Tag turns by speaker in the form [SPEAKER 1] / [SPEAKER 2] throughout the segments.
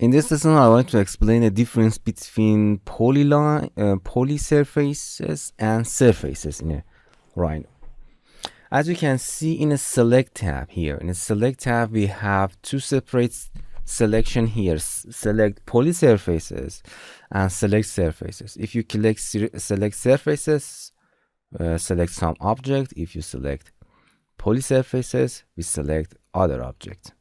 [SPEAKER 1] In this lesson, I want to explain the difference between polysurfaces and surfaces in a rhino. As you can see in a select tab here, in a select tab, we have two separate selection here. Select polysurfaces and select surfaces. If you select surfaces, select some object. If you select polysurfaces, we select other object.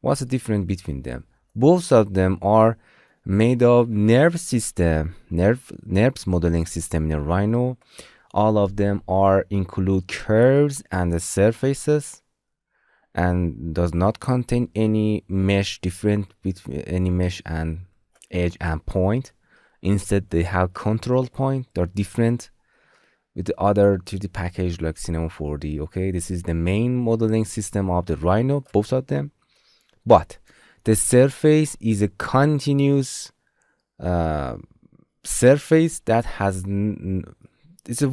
[SPEAKER 1] What's the difference between them? Both of them are made of NURBS modeling system in a rhino. All of them include curves and the surfaces, and does not contain any mesh different between any mesh and edge and point. Instead, they have control point. They're different with the other 3D package like Cinema 4D. Okay, this is the main modeling system of the rhino, both of them. But the surface is a continuous surface that has it's a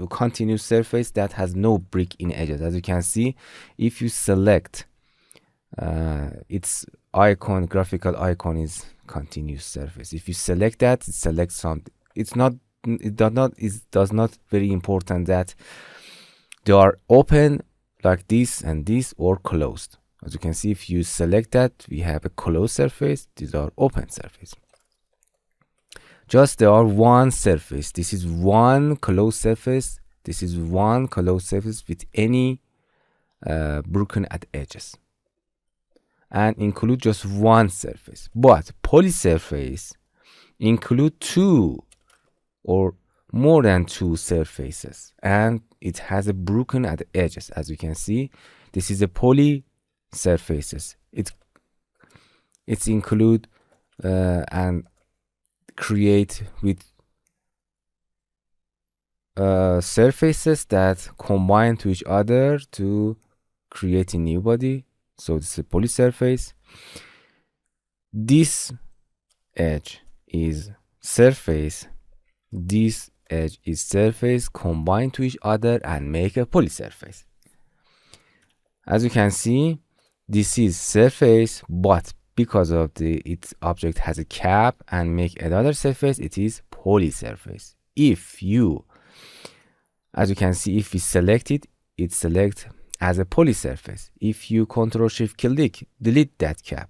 [SPEAKER 1] continuous surface that has no brick in edges. As you can see, if you select its icon, graphical icon is continuous surface. If you select that, it selects something. It does not very important that they are open like this and this, or closed. As you can see, if you select that, we have a closed surface. These are open surface. Just there are one surface. This is one closed surface. This is one closed surface with any broken at edges, and include just one surface. But polysurface include two or more than two surfaces, and it has a broken at the edges. As you can see, this is a polysurfaces. It's include and create with surfaces that combine to each other to create a new body. So this is a polysurface. This edge is surface. This edge is surface combined to each other and make a polysurface. As you can see, this is surface, but because of its object has a cap and make another surface, it is polysurface. As you can see, if we select it, it selects as a polysurface. If you Ctrl+Shift+Click, delete that cap.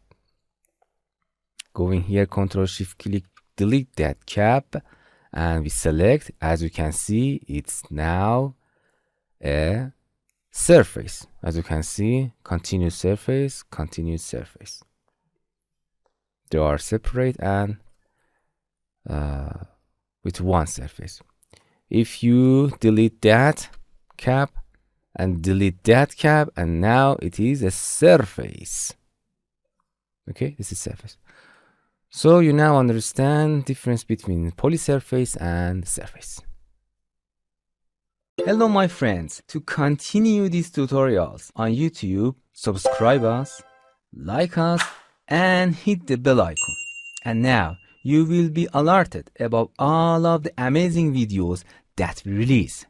[SPEAKER 1] Going here, Ctrl+Shift+Click, delete that cap, and we select. As you can see, it's now a surface. As you can see, continuous surface, continuous surface. They are separate and with one surface. If you delete that cap and delete that cap, and now it is a surface. Okay, this is surface. So you now understand difference between polysurface and surface. Hello my friends, to continue these tutorials on YouTube, subscribe us, like us, and hit the bell icon. And now you will be alerted about all of the amazing videos that we release.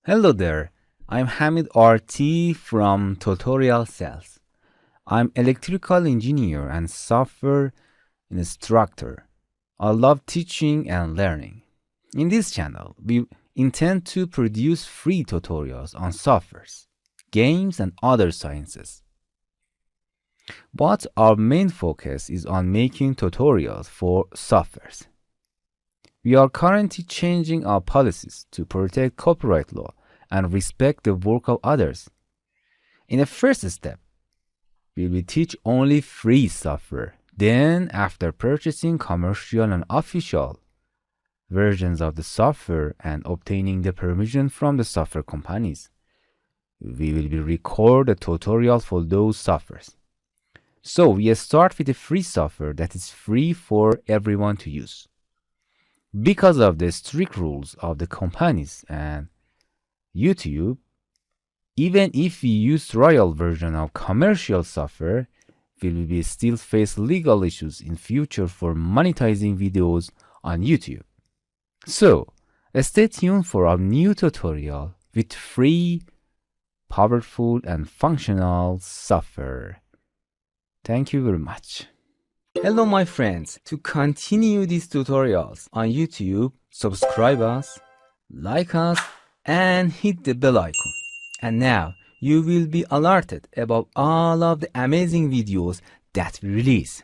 [SPEAKER 1] Hello there, I'm Hamid RT from TutorialCells. I'm electrical engineer and software instructor. I love teaching and learning. In this channel, we intend to produce free tutorials on softwares, games, and other sciences. But our main focus is on making tutorials for softwares. We are currently changing our policies to protect copyright law and respect the work of others. In the first step, we will teach only free software. Then, after purchasing commercial and official versions of the software and obtaining the permission from the software companies, we will record a tutorial for those softwares. So we start with the free software that is free for everyone to use. Because of the strict rules of the companies and YouTube, even if we use trial version of commercial software, we will still face legal issues in future for monetizing videos on YouTube. So, Stay tuned for our new tutorial with free, powerful, and functional software. Thank you very much. Hello my friends. To continue these tutorials on YouTube, subscribe us, like us, and hit the bell icon. And now you will be alerted about all of the amazing videos that we release.